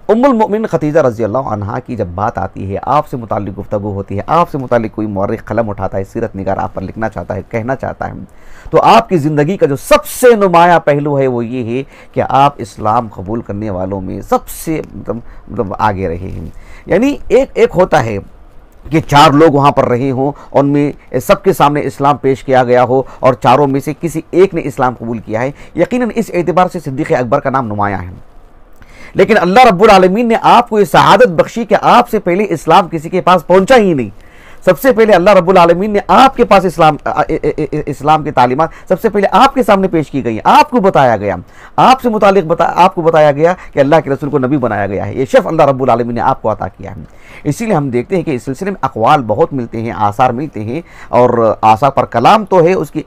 उम्मुल मोमिनीन खदीजा रज़ी अल्लाह अन्हा की जब बात आती है, आपसे मुताल्लिक़ गुफ्तगू होती है, आपसे मुताल्लिक़ कोई मौर्रिख़ कलम उठाता है, सीरत निगार आप पर लिखना चाहता है, कहना चाहता है, तो आपकी ज़िंदगी का जो सबसे नुमाया पहलू है वो ये है कि आप इस्लाम कबूल करने वालों में सबसे मतलब आगे रहे हैं। यानी एक होता है कि 4 लोग वहाँ पर रहे हों, उनमें सबके सामने इस्लाम पेश किया गया हो और चारों में से किसी एक ने इस्लाम कबूल किया है, यकीनन इस एतबार से सिद्दीक़ अकबर का नाम नुमाया है। लेकिन अल्लाह रब्बुल आलमीन ने आपको ये सआदत बख्शी कि आपसे पहले इस्लाम किसी के पास पहुंचा ही नहीं। सबसे पहले अल्लाह रब्बुल आलमीन ने आपके पास इस्लाम की तालीमात सबसे पहले आपके सामने पेश की गई, आपको बताया गया, आपसे मुतालिक आपको बताया गया कि अल्लाह के रसूल को नबी बनाया गया है। ये शर्फ अल्लाह रब्बुल आलमीन ने आपको अता किया है। इसीलिए हम देखते हैं कि इस सिलसिले में अक़वाल बहुत मिलते हैं, आसार मिलते हैं, और आसार पर कलाम तो है, उसकी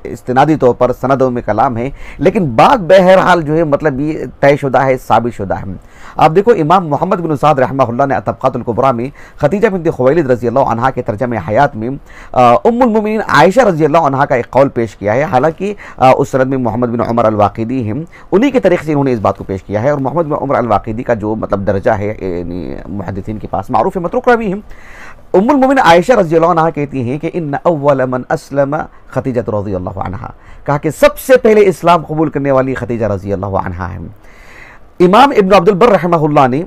इस्तिनादी तौर पर सनदों में कलाम है, लेकिन बात बहरहाल जो है मतलब ये तयशुदा है, साबित शुदा है। आप देखो इमाम मोहम्मद बिन साद रहमहुल्लाह ने तबक़ातुल कुबरा में खदीजा बिन्त खुवैलिद रज़ी अल्लाह अन्हा के तर्जमे हयात में उम्मुल मोमिनीन आयशा रज़ी अल्लाह अन्हा का एक कौल पेश किया है। हालांकि उस सनद में मोहम्मद बिन उमर अल-वाक़िदी हैं, उन्हीं के तरीक़े से इन्होंने इस बात को पेश किया है। और मोहम्मद बिन उमर अल-वाक़िदी का जो मतलब दर्जा है मुहद्दिसीन के पास मारूफ़ मतरूक रवी हैं। उम्मुल मोमिनीन आयशा रज़ी अल्लाह अन्हा कहती हैं कि इन्न अव्वल मन अस्लम खदीजा रज़ी अल्लाह अन्हा, कहा कि सबसे पहले इस्लाम कबूल करने वाली खदीजा रज़ी अल्लाह अन्हा है। इमाम इब्न अब्दुल बर रहमहुल्लाह ने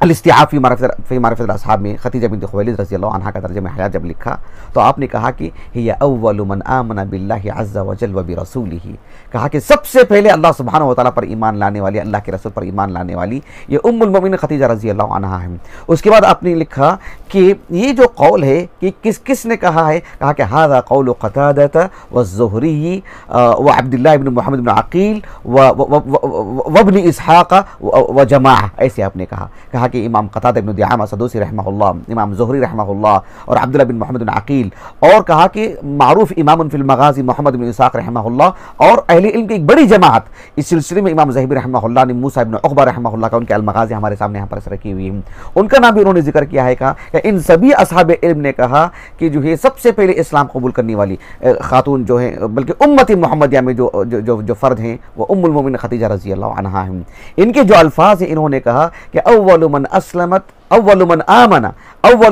अल-इस्तिआब फ़ी मारिफ़त अल-असहाब में खदीजा बिन्त खुवैलिद रज़ी अल्लाह अन्हा का तर्जुमा हयात जब लिखा तो आपने कहा कि हिया अव्वलु मन आमना बिल्लाहि अज़्ज़ा व जल व बिरसूलिही, कहा कि सबसे पहले अल्लाह सुब्हानहु व तआला पर ईमान लाने वाली, अल्लाह के रसूल पर ईमान लाने वाली ये उम्मुल मोमिनीन खदीजा रज़ी अल्लाह अन्हा है। उसके बाद आपने लिखा कि ये जो कौल है कि किसने कहा है, कहा कि हाज़ा कौलु क़तादा व ज़ुहरी व अब्दुल्लाह इब्न मुहम्मद इब्न अक़ील व इब्न इसहाक़ व जमाअह, ऐसे आपने कहा कि इमाम क़तादा इब्न दिआमा सदूसी रहमहुल्लाह, इमाम ज़ुहरी रहमहुल्लाह और अब्दुल्लाह बिन मोहम्मद बिन अक़ील, और कहा कि मारूफ इमामुन फिल मग़ाज़ी मोहम्मद बिन इसहाक़ रहमहुल्लाह और अहले इल्म की एक बड़ी जमात। इस सिलसिले में इमाम ज़हबी रहमहुल्लाह ने मूसा इब्न उक़बा रहमहुल्लाह का, उनके अल-मग़ाज़ी हमारे सामने यहाँ पर रखी हुई है, उनका नाम भी उन्होंने जिक्र किया है। कहा कि इन सभी असहाब इल्म ने कहा कि जो है सबसे पहले इस्लाम कबूल करने वाली खातून जो है, बल्कि उम्मत मोहम्मदिया में जो फ़र्द हैं वो उम्मुल मोमिनीन खदीजा रज़ी अल्लाह अन्हा हैं। इनके जो अल्फाज हैं, इन्होंने कहा कि अव्वलु मन अस्लमत अव्वलु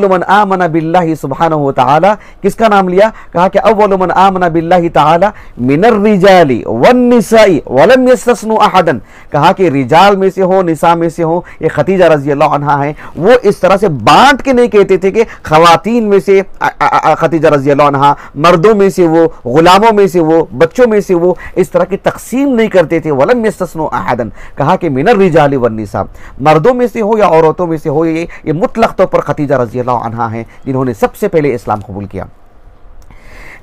मन आमना बिल्लाहि सुब्हानहु व तआला, किसका नाम लिया, कहा कि अव्वलु मन आमना बिल्लाहि तआला मिनर रिजाली वन निसाई वलम यस्तस्नु अहदन, कहा कि रिजाल में से हो, निसा में से हो, ये खदीजा रज़ी अल्लाह अन्हा है। वो इस तरह से बांट के नहीं कहते थे कि खवातीन में से खदीजा रज़ी अल्लाह अन्हा, मर्दों में से वो, गुलामों में से वो, बच्चों में से वो, इस तरह की तकसीम नहीं करते थे। वलम यस्तस्नु अहदन, कहा कि मिनर रिजाली वन निसा, मर्दों में से हो या औरतों में से हो, ये मुतलक तौर पर खदीजा रज़ी अल्लाह अन्हा हैं जिन्होंने सबसे पहले इस्लाम कबूल किया।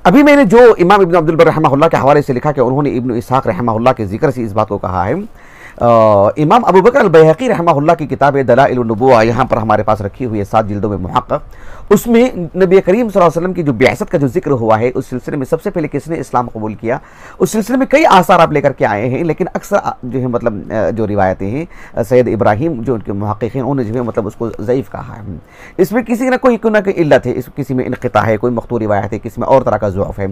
अभी मैंने जो इमाम इब्न अब्दुल बर रहमहुल्लाह के हवाले से लिखा कि उन्होंने इब्न इसहाक़ रहमहुल्लाह के ज़िक्र से इस बात को कहा है। इमाम अबू बकर अल-बैहक़ी रहमहुल्लाह की किताब दलाइल उन-नबुव्वा यहाँ पर हमारे पास रखी हुई है 7 जिल्दों में मुहक़्क़क़, उसमें नबी करीम सल्लल्लाहु अलैहि वसल्लम की जो बिअसत का जो जिक्र हुआ है, उस सिलसिले में सबसे पहले किसने इस्लाम कबूल किया, उस सिलसिले में कई आसार आप लेकर के आए हैं, लेकिन अक्सर जो है मतलब जो रिवायतें हैं सैयद इब्राहिम जो उनके मुहक़्क़िक़ हैं उन्होंने जो है मतलब उसको ज़ईफ़ कहा है। इसमें किसी ना कोई इल्लत है, किसी में इनक़िता है, कोई मक़तू रिवायत है, किसी में और तरह का ज़ुअफ़ है।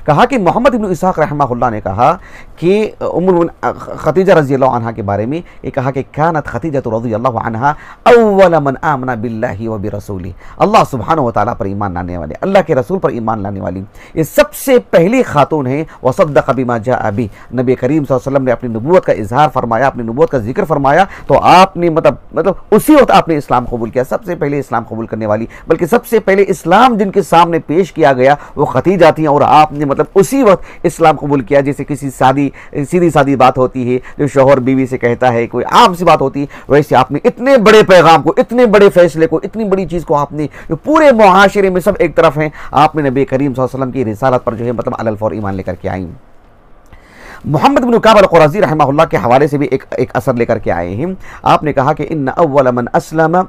कहा कि मोहम्मद इब्न इसहाक़ रहमहुल्लाह ने कहा कि उम्मुल खदीजा रज़ी अल्लाह अन्हा के बारे में कहा कि कानत खदीजा रज़ी अल्लाह अन्हा अव्वल मन आमना बिल्लाहि व बिरसूलिही, अल्लाह सुब्हानहु व तआला पर ईमान लाने वाले, अल्लाह के रसूल पर ईमान लाने वाली ये सबसे पहली खातून है। व सद्दक़ बिमा जाअ बिही, नबी करीम सल्लल्लाहु अलैहि वसल्लम ने अपनी नबूवत का इजहार फरमाया, अपनी नबूवत का जिक्र फरमाया, तो आपने मतलब उसी वक्त आपने इस्लाम कबूल किया, सबसे पहले इस्लाम कबूल करने वाली, बल्कि सबसे पहले इस्लाम जिनके सामने पेश किया गया वो खदीजा थी, और आपने मतलब उसी वक्त इस्लाम कबूल किया। जैसे किसी सीधी सादी बात होती है जो शौहर बीवी से कहता है, कोई आम सी बात होती है, वैसे आपने इतने बड़े पैगाम को, इतने बड़े फैसले को, इतनी बड़ी चीज़ को आपने जो पूरे मुआशरे में सब एक तरफ हैं, आपने नबी करीम सल्लल्लाहु अलैहि वसल्लम की रिसालत पर जो है मतलब अलल फौर ईमान लेकर के आई। मोहम्मद बिन काब अल-क़ुरज़ी रहमहुल्लाह के हवाले से भी एक असर लेकर के आए हैं। आपने कहा कि इन्न अव्वल मन अस्लम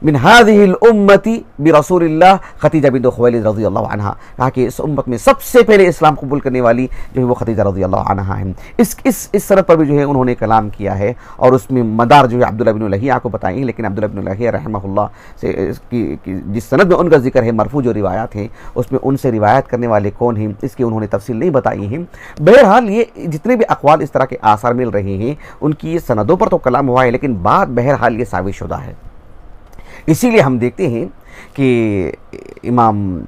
मिन हादिहिल उम्मती बि रसूलिल्लाह खतीजा बिन्त खुवैलिद रज़ियल्लाहु अन्हा, कहा कि इस उम्मत में सबसे पहले इस्लाम कबूल करने वाली जो है वो खतीजा रज़ियल्लाहु अन्हा है। इस सनद पर भी जो है उन्होंने कलाम किया है और उसमें मदार जो है अब्दुल्लाह बिन लहिया को बताई, लेकिन अब्दुल्लाह बिन लहिया रहमहुल्लाह से जिस सनद में उनका जिक्र है मरफू जो रिवायात हैं उसमें उनसे रिवायत करने वाले कौन हैं इसकी उन्होंने तफसील नहीं बताई है। बहरहाल ये जितने भी अक़वाल इस तरह के आसार मिल रहे हैं उनकी सनदों पर तो कलाम हुआ है, लेकिन बात बहरहाल ये साबित शुदा है। इसीलिए हम देखते हैं कि इमाम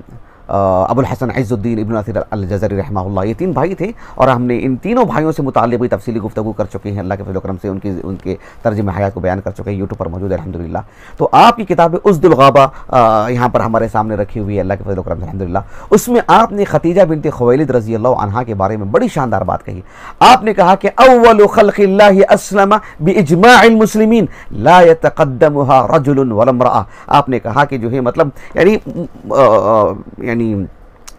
अबुल हसन इज़्ज़ुद्दीन इब्न असीर अल-जज़री रहमहुल्लाह ये तीन भाई थे और हमने इन तीनों भाइयों से मुताल्लिक़ भी तफसीली गुफ्तगू कर चुके हैं। अल्लाह के फज़ल व करम से उनके तर्जुमे हयात को बयान कर चुके हैं, यूट्यूब पर मौजूद है अल्हम्दुलिल्लाह। तो आपकी किताब उस्दुल गाबा यहाँ पर हमारे सामने रखी हुई है, अल्लाह के फज़ल व करम से अल्हम्दुलिल्लाह। उसमें आपने खतीजा बिन्त खुवैलिद रज़ियल्लाहु अन्हा के बारे में बड़ी शानदार बात कही। आपने कहा कि अव्वलु खल्क़िल्लाहि अस्लमा बिइज्माइल मुस्लिमीन ला यतक़द्दमुहा रजुलुन वला इम्रअह। आपने कहा कि जो है मतलब यानी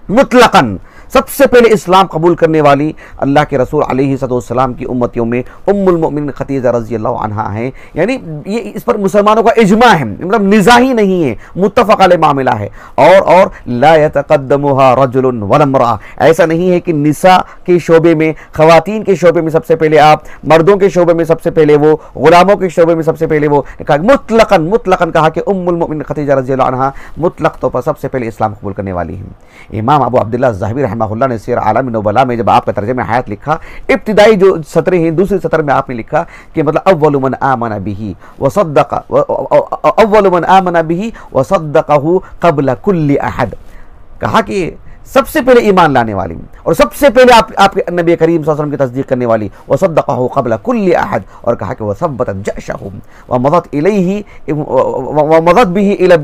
मुतलकन सबसे पहले इस्लाम कबूल करने वाली अल्लाह के रसूल अलैहिस्सलाम की उम्मतियों में उम्मुल मोमिनीन खतीजा रज़ियल्लाहु अन्हा हैं। यानी ये इस पर मुसलमानों का इजमा है, मतलब निज़ा ही नहीं है, मुत्तफ़क़ अलैह मामला है। और ला यतक़द्दमुहा रजुलुन वला इम्रअह, ऐसा नहीं है कि निसा के शोबे में, ख़वातीन के शोबे में सबसे पहले आप, मर्दों के शोबे में सबसे पहले वो, ग़ुलामों के शोबे में सबसे पहले वो। कहा मुतलक़न कहा कि उम्मुल मोमिनीन खतीजा रज़ियल्लाहु अन्हा मुतलक़ तौर पर सबसे पहले इस्लाम कबूल करने वाली हैं। इमाम अबू अब्दुल्लाह ज़हबी रहमहुल्लाह ने सीर आलम नुबला में जब आपका तर्जुमा हयात लिखा, इब्तिदाई जो सत्र हैं दूसरी सत्र में आपने लिखा कि मतलब अव्वलु मन आमना बिही व सद्दक़हु क़ब्ल कुल्लि अहद। कहा कि सबसे पहले ईमान लाने वाली और सबसे पहले आपके नबी करीम सल्लल्लाहु अलैहि वसल्लम की तस्दीक करने वाली व सद्दक़हु क़ब्ल कुल्लि अहद। और कहा कि वह सब्बतत जअशहु व मदत इलैहि व मदत बिही इला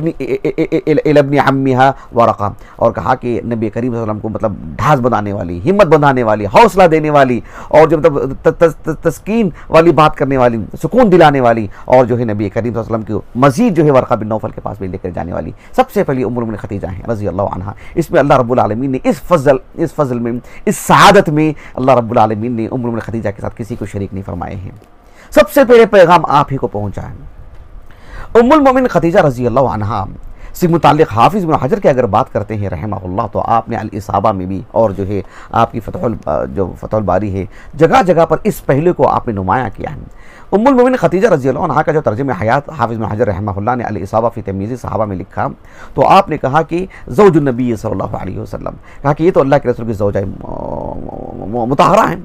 इब्न अम्मिहा वरक़ा। और कहा कि नबी करीम सल्लल्लाहु अलैहि वसल्लम को मतलब ढास बनाने वाली, हिम्मत बनाने वाली, हौसला देने वाली और जो मतलब तस्कीन वाली बात करने वाली, सुकून दिलाने वाली और जो है नबी करीम सल्लल्लाहु अलैहि वसल्लम को मज़ीद जो है वरक़ा बिन नौफल के पास भी लेकर जाने वाली सबसे पहली उम्मुल मोमिनीन खतीजा हैं रज़ियल्लाहु अन्हा। इसमें अल्लाह रब्बुल आलमीन ने इस फजल में, इस सआदत में अल्लाह रब्बुल आलमीन ने उम्मुल मोमिनीन खतीजा के साथ किसी को शरीक नहीं फरमाए हैं। सबसे पहले पैगाम आप ही को पहुंचा है। उम्मुल मोमिनीन खतीजा रज़ियल्लाहु अन्हा से मुताल्लिक़ हाफिज़ इब्न हजर की अगर बात करते हैं रहमहुल्लाह तो आपने अल इसाबा में भी और जो है आपकी फतहुल बारी है जगह जगह पर इस पहलू को आपने नुमाया किया है। उम्मुल मोमिनीन खतीजा रज़ियल्लाहु अन्हा का जो तर्जुमा हयात हाफिज़ इब्न हजर रहमहुल्लाह ने अल इसाबा फ़ी तमीज़ सहाबा में लिखा तो आपने कहा कि ज़ौजुन नबी सल्लल्लाहु अलैहि वसल्लम, कहा कि ये तो अल्लाह के रसूल की ज़ौजा मुतहरा है।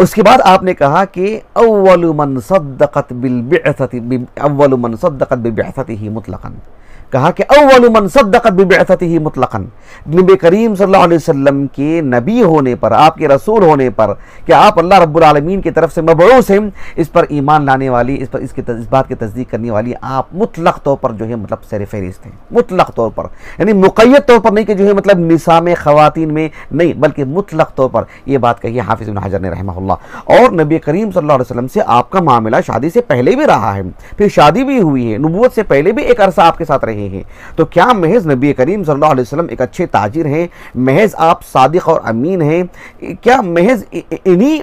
उसके बाद आपने कहा कि अव्वलु मन सद्दक़त बिबिअसतिही मुतलक़न, कहा कि अव्वलु मन सद्दक़त बिबिअसतिही मुतलक़न, नबी करीम सल्लल्लाहु अलैहि वसल्लम के नबी होने पर, आपके रसूल होने पर कि आप अल्लाह रब्बुल आलमीन की तरफ से मबऊस हैं, इस पर ईमान लाने वाली, इस बात की तस्दीक करने वाली आप मुतलक़ तौर पर जो है मतलब सर फहरिस्त हैं। मुतलक़ तौर पर यानी मुक़य्यद तौर पर नहीं कि जो है मतलब निसा में, ख़वातीन में नहीं, बल्कि मुतलक़ तौर पर यह बात कही है हाफिज़ इब्न हजर ने रहमहुल्लाह। और नबी करीम सल्लल्लाहु अलैहि वसल्लम से आपका मामला शादी से पहले भी रहा है, फिर शादी भी हुई है, नबूवत से पहले भी एक अरसा आपके साथ रहे हैं। तो क्या महज नबी करीम सल्लल्लाहु अलैहि वसल्लम एक अच्छे ताजिर हैं, महज आप सादिक और अमीन हैं, क्या महज इन्हीं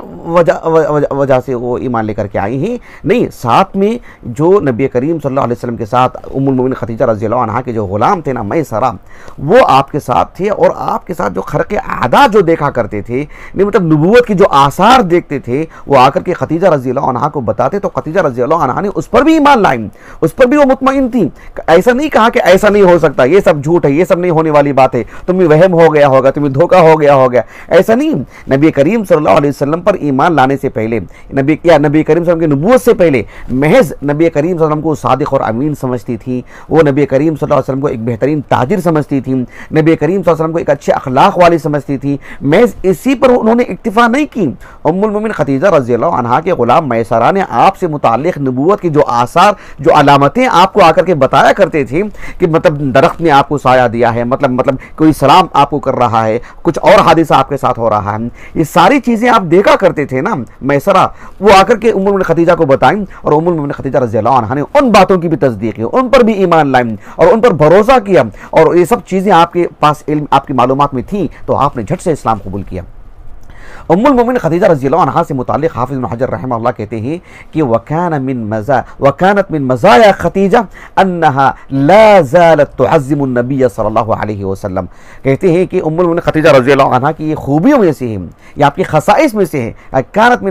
वजह से वो ईमान लेकर के आई हैं? नहीं, साथ में जो नबी करीम सल्लल्लाहु अलैहि वसल्लम के साथ उम्मुल मोमिनीन खतीजा रज़ियल्लाहु अन्हा के जो ग़ुलाम थे ना मैसरा, वो आपके साथ थे और आपके साथ जो खर्क़े आदा जो देखा करते थे, नहीं मतलब नबूवत की जो आसार देखते थे, वो आकर के खतीजा रज़ियल्लाहु अन्हा को बताते तो खतीजा रज़ियल्लाहु अन्हा ने उस पर भी ईमान लाई, उस पर भी वो मुतमईन थी। ऐसा नहीं कहा कि ऐसा नहीं हो सकता, ये सब झूठ है, ये सब नहीं होने वाली बात है, तुम्हें वहम हो गया होगा, तुम्हें धोखा हो गया होगा, ऐसा नहीं। नबी करीम सल्लल्लाहु अलैहि वसल्लम पर ईमान लाने से पहले, नबी करीम सल्लल्लाहु अलैहि वसल्लम की नबूवत से पहले महज नबी करीम सल्लल्लाहु अलैहि वसल्लम को सादिक और अमीन समझती थी, वो नबी करीम सल्लल्लाहु अलैहि वसल्लम को एक बेहतरीन ताजिर समझती थी, नबी करीम सल्लल्लाहु अलैहि वसल्लम को एक अच्छे अखलाक वाली समझती थी। महज इसी पर उन्होंने इक्तिफा नहीं की। उम्मुल मोमिनीन खतीजा रज़ियल्लाहु अन्हा के ग़ुलाम मैसरा ने आपसे मुताल्लिक़ नबूवत की जो आसार, जो अलामतें आपको आकर के बताया करते थे कि मतलब दरख्त ने आपको साया दिया है, मतलब कोई सलाम आपको कर रहा है, कुछ और हादिसा आपके साथ हो रहा है, ये सारी चीज़ें आप देखा करते थे ना मैसरा, वो आकर के उम्मुल मोमिनीन खतीजा को बताएं और उम्मुल मोमिनीन खतीजा रज़ियल्लाहु अन्हा ने उन बातों की भी तस्दीक की, उन पर भी ईमान लाई और उन पर भरोसा किया और ये सब चीज़ें आपके पास इल्म, आपकी मालूमात में थी, तो आपने झट से इस्लाम कबूल किया। उम्मुल मोमिन खदीजा रज़ियल्लाहु अन्हा से मुताल्लिक़ हाफ़िज़ इब्न हजर रहमहुल्लाह कहते हैं कि वकानत मिन मज़ाया खदीजा अन्नहा ला ज़ालत तुअज़्ज़िमु नबिय्य सल्लल्लाहु अलैहि वसल्लम। कहते हैं कि उम्मुल मोमिन खदीजा रज़ियल्लाहु अन्हा की ये खूबियों में से है, ये आपकी खसाइस में से है। कानत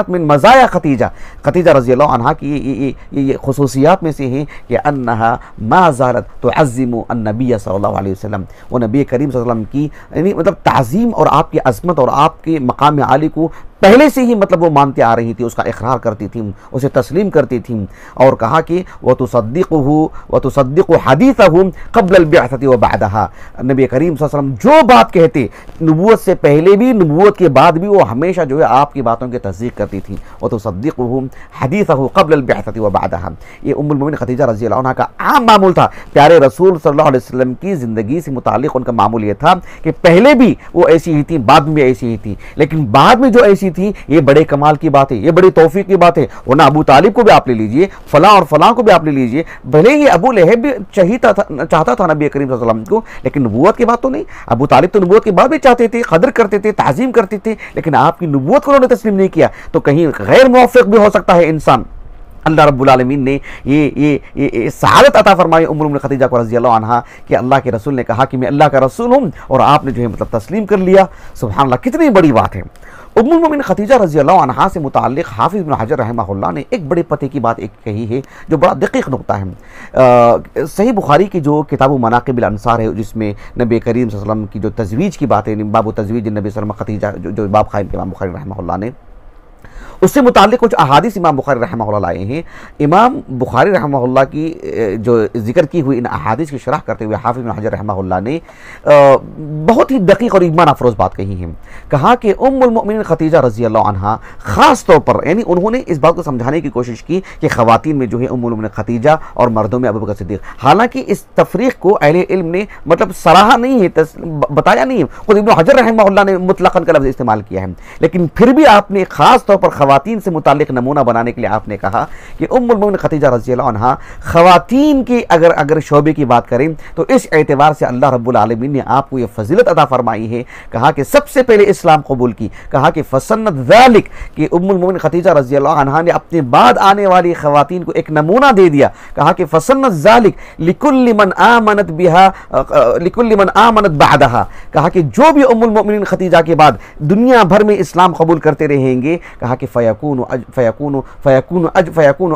मिन मज़ाया खदीजा रज़ियल्लाहु अन्हा की ये खुसूसियात में से है कि अन्नहा मा ज़ालत तुअज़्ज़िमु अन्नबिय्य सल्लल्लाहु अलैहि वसल्लम, वो नबी करीम सल्लल्लाहु अलैहि वसल्लम की यानी मतलब ताज़ीम और आपकी अज़मत और आपके मकाम आली को पहले से ही मतलब वो मानते आ रही थी, उसका इकरार करती थी, उसे तस्लीम करती थी। और कहा कि व तुसद्दिक़ु हदीथहु क़ब्ल अल-बिअसति व बअदहा। नबी करीम सल्लल्लाहु अलैहि वसल्लम जो बात कहते नबूवत से पहले भी नबूवत के बाद भी वो हमेशा जो है आपकी बातों की तस्दीक करती थी। व तुसद्दिक़ु हदीथहु क़ब्ल अल-बिअसति व बअदहा। ये उम्मुल मोमिन खदीजा रज़ियल्लाहु अन्हा का आम मामूल था। प्यारे रसूल सल्लल्लाहु अलैहि वसल्लम की ज़िंदगी से मुताल्लिक़ उनका मामूल ये था कि पहले भी वो ऐसी ही थी, बाद में भी ऐसी ही थी, लेकिन बाद में जो ऐसी थी ये बड़े कमाल की बात है, ये बड़ी तौफीक की बात है। वरना अबू तालिब को भी आप ले लीजिए, फलां और फलां को भी आप ले लीजिए, भले ही अबू लहब भी चाहता था नबी करीम सल्लल्लाहु अलैहि वसल्लम को, लेकिन नबूवत की बात तो नहीं। अबू तालिब तो नबूवत के बाद भी चाहते थे, कदर करते थे, ताज़ीम करते थे, लेकिन आपकी नबूवत को उन्होंने तस्लीम नहीं किया। तो कहीं गैर मुवफ़्फ़िक़ भी हो सकता है इंसान। अल्लाह रब्बुल आलमीन ने ये सआदत अता फरमाई उम्मुल मोमिनीन खदीजा को रज़ियल्लाहु अन्हा कि अल्लाह के रसूल ने कहा कि मैं अल्लाह का रसूल हूँ और आपने जो है मतलब तस्लीम कर लिया। सुभान अल्लाह, कितनी बड़ी बात है। उम्मुल मोमिनीन खदीजा रज़ियल्लाहु अन्हा से मुताल्लिक़ हाफ़िज़ इब्न हजर रहमहुल्लाह ने एक बड़े पते की बात एक कही है जो बड़ा दक़ीक़ नुक्ता है। सही बुखारी की जो किताब मनाक़िबुल अंसार है, जिसमें नबी करीम सल्लल्लाहु अलैहि वसल्लम की जो तज़वीज की बात है, बाबु तज़वीज नबी सल्लल्लाहु अलैहि वसल्लम खदीजा जो बाब क़ायम इमाम बुखारी रहमहुल्लाह ने, उससे मुताल्लिक़ कुछ अहादीस इमाम बुखारी रहमहुल्लाह लाए हैं। इमाम बुखारी रहमहुल्लाह की जो जिक्र की हुई इन अहादीस की शरह करते हुए हाफ़िज़ इब्न हजर रहमहुल्लाह ने बहुत ही दक़ीक़ और ईमान अफरोज़ बात कही है। कहा कि उम्मुल मोमिनीन खदीजा रज़ियल्लाहु अन्हा ख़ास तौर पर यानी उन्होंने इस बात को समझाने की कोशिश की कि ख़वातीन में जो है उम्मुल मोमिनीन खदीजा और मर्दों में अबू बकर सिद्दीक़। हालांकि इस तफ़रीक़ को अहले इल्म ने मतलब सराहा नहीं है, बताया नहीं है। खुद इब्न हजर रहमहुल्लाह ने मुतलक़न का लफ्ज़ इस्तेमाल किया है, लेकिन फिर भी आपने ख़ास तौर पर ख़वातीन से मुताल्लिक़ नमूना बनाने के लिए आपने कहा कि उम्मुल मोमिनीन खदीजा रज़ियल्लाहु अन्हा ख़वातीन की अगर शोबे की बात करें तो इस एतबार से अल्लाह रब्बुल आलमीन ने आपको ये फजीलत अता फरमाई है। कहा कि सबसे पहले इस्लाम कबूल की, कहा कि फसन्नत ज़ालिक कि उम्मुल मोमिनीन खदीजा रज़ियल्लाहु अन्हा ने अपने बाद आने वाली ख़वातीन को एक नमूना दे दिया। कहा कि फसन्नत ज़ालिक लिकुल्लि मन आमनत बिहा लिकुल्लि मन आमनत बअदहा। कहा कि जो भी उम्मुल मोमिनीन खदीजा के बाद दुनिया भर में इस्लाम कबूल करते रहेंगे, कहा कि फयकूनु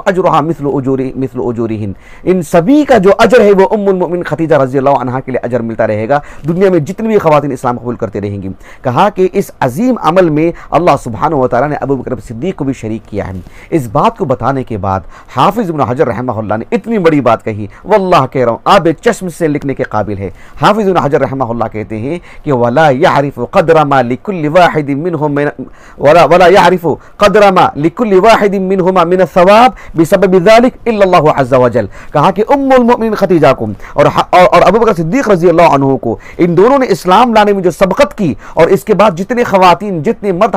अजरुहा मिस्लु उजूरिहिन। इन सभी का जो अजर है वो उम्मुल मोमिनीन खदीजा रज़ियल्लाहु अन्हा के लिए अजर मिलता रहेगा दुनिया में जितनी भी ख़वातीन इस्लाम कबूल करते रहेंगी। कहा कि इस अजीम अमल में अल्लाह सुब्हानहु व तआला ने अबू बकर सिद्दीक़ को भी शरीक किया है। इस बात को बताने के बाद हाफ़िज़ इब्न हजर रहमहुल्लाह ने इतनी बड़ी बात कही, वल्लाह कह रहा हूँ आब चश्म से लिखने के काबिल है। हाफ़िज़ इब्न हजर रहमहुल्लाह कहते हैं कि वला यअरिफु क़द्र मा लिकुल्लि वाहिदिन मिनहुम वला यअरिफु क़द्र मा लिकुल्लि वाहिदिन मिनहुमा मिन सवाब बिसबबि ज़ालिक इल्ला अल्लाहु अज़्ज़ा वजल। कहा कि उम्मुल मोमिनीन खदीजा को और अबू बकर सिद्दीक़ रज़ियल्लाहु अन्हु को, इन दोनों ने इस्लाम लाने में जो सबक़त की और इसके बाद जितने ख़वातीन जितने मर्द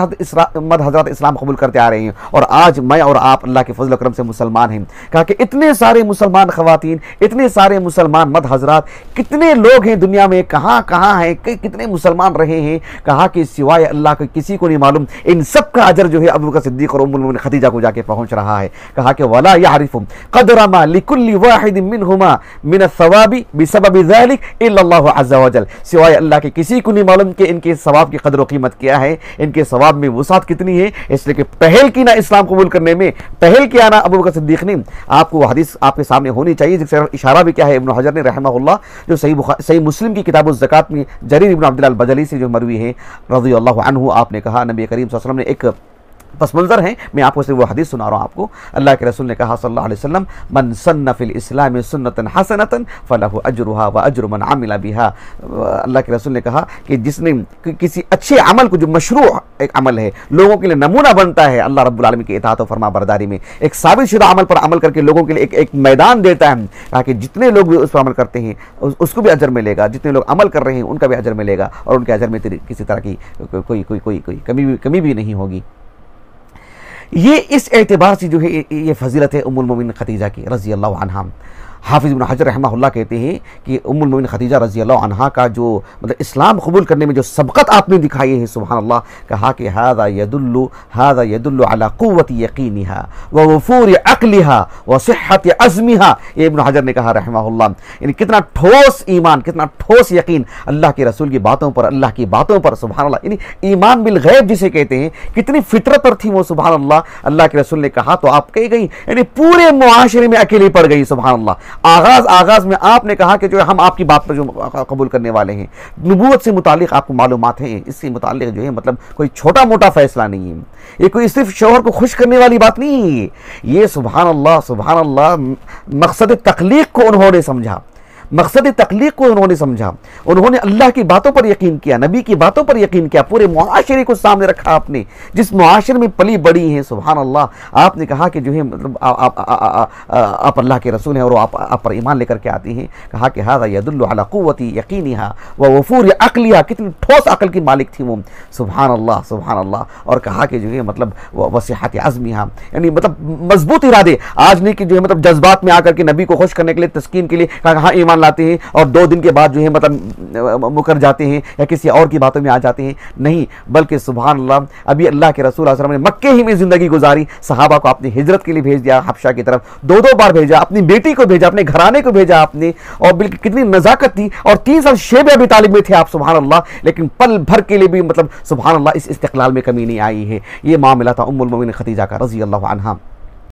हज़रात इस्लाम कबूल करते आ रहे हैं और आज मैं और आप अल्लाह के फज़ल करम से मुसलमान हैं। कहा कि इतने सारे मुसलमान ख़वातीन, इतने सारे मुसलमान मर्द हज़रात, कितने लोग हैं दुनिया में, कहाँ कहाँ हैं, कितने मुसलमान रहे हैं। कहा कि सिवाय अल्लाह के किसी को नहीं मालूम। इन सब का अजर जो है अबू बकर सिद्दीक़ और उम्मुल मोमिनीन खदीजा को जाके पहुँच रहा है। कहा कि वला यअरिफु क़द्र मा लिकुल्लि वाहिदिन मिनहुमा मिन सवाबि बिसबबि ज़ालिक इल्ला अल्लाहु अज़्ज़ा वजल। सिवाय अल्लाह के किसी को नहीं मालूम कि इनके सवाब की कदर व कीमत क्या है, इनके सवाब में वसात कितनी है। इसलिए कि पहल की ना इस्लाम कबूल करने में, पहल किया ना अबू बकर सिद्दीक़ ने। आपको हदीस आपके सामने होनी चाहिए जिससे इशारा भी क्या है इब्न हजर ने रहमहुल्लाह, जो सही मुस्लिम की किताब ज़कात में जरीर इब्न अब्दुल्लाह अल-बजली से जो मरवी है रज़ियल्लाहु अन्हु, आपने कहा नबी करीम सल्लल्लाहु अलैहि वसल्लम ने एक पस मंज़र है, मैं आपको सिर्फ वो हदीस सुना रहा हूँ आपको। अल्लाह के रसूल ने कहा सल्लल्लाहु अलैहि वसल्लम, मन सन्ना फिल इस्लाम सुन्नतन हसनतन फलहु अजरुहा व अजरु मन अमिला बिहा। अल्लाह के रसूल ने कहा कि जिसने किसी अच्छे अमल को, जो मशरू एक अमल है, लोगों के लिए नमूना बनता है अल्लाह रब्बुल आलमीन की इताअत और फरमा बरदारी में, एक साबित शुदा अमल पर अमल करके लोगों के लिए एक मैदान देता है, ताकि जितने लोग भी उस पर अमल करते हैं उसको भी अजर मिलेगा, जितने लोग अमल कर रहे हैं उनका भी अजर मिलेगा और उनके अजर में किसी तरह की कोई कमी भी नहीं होगी। ये इस एतबार से जो है ये फजीलत है उम्मुल मोमिनीन खदीजा की रज़ियल्लाहु अन्हा। हाफिज़ इब्न हजर रहमहुल्लाह कहते हैं कि उम्मुल मोमिनीन खदीजा रज़ी अल्लाह अन्हा का जो मतलब इस्लाम कबूल करने में जो सबकत आपने दिखाई है, सुभान अल्लाह, कहा कि हादा यदुल्लु अला कुव्वति यकीनिहा व वफूर अक्लिहा व सिहत अज़मिहा। इब्न हजर ने कहा रहमहुल्लाह, यानी कितना ठोस ईमान, कितना ठोस यकीन अल्लाह के रसूल की बातों पर, अल्लाह की बातों पर, सुभान अल्लाह, यानी ईमान बिल गैब जिसे कहते हैं, कितनी फितरत पर थी वो, सुभान अल्लाह। अल्लाह के रसूल ने कहा तो आप कही गई, यानी पूरे मुआशरे में अकेली पड़ गई, सुभान अल्लाह। आगाज में आपने कहा कि जो है हम आपकी बात पर जो कबूल करने वाले हैं, नबूवत से मुतालिक आपको मालूमात हैं, इससे मुतालिक जो है मतलब कोई छोटा मोटा फैसला नहीं है, ये कोई सिर्फ शौहर को खुश करने वाली बात नहीं है, ये सुभान अल्लाह मकसद तख्लीक को उन्होंने समझा, मकसद तख्लीक को उन्होंने समझा, उन्होंने अल्लाह की बातों पर यकीन किया, नबी की बातों पर यकीन किया, पूरे मुआशरे को सामने रखा आपने, जिस मुआशरे में पली बड़ी है, सुभान अल्लाह। आपने कहा कि जो है मतलब आप अल्लाह के रसूल हैं और आप पर ईमान लेकर के आती हैं, कहा कि हाज़ा यदुल्लु अला कुव्वति यकीनिहा व वफूर अक्लिहा, कितनी ठोस अकल की मालिक थी वो, सुभान अल्लाह, सुभान अल्लाह। और कहा कि जो है मतलब वसिहत अज़मिहा, यानी मतलब मजबूत इरादे, आज नहीं कि जो है मतलब जज्बात में आकर के नबी को खुश करने के लिए, तस्कीन के लिए कहा ईमान लाते हैं और 2 दिन के बाद जो है मतलब मुकर जाते हैं या किसी और की बातों में आ जाते हैं, नहीं, बल्कि सुभान अल्लाह, अभी अल्लाह के रसूल सल्लल्लाहु अलैहि वसल्लम ने मक्के ही में जिंदगी गुजारी, सहाबा को आपने हिजरत के लिए भेज दिया हबशा की तरफ, 2-2 बार भेजा, अपनी बेटी को भेजा, अपने घराने को भेजा आपने, और बिल्कुल कितनी नजाकत थी, और 3 साल शेब अबी तालिब में थे आप, सुभान अल्लाह, लेकिन पल भर के लिए भी मतलब सुभान अल्लाह इस इस्तिक़लाल में कमी नहीं आई है। ये मामला था उम्मुल मोमिनीन खदीजा का रज़ी अल्लाहु अन्हा।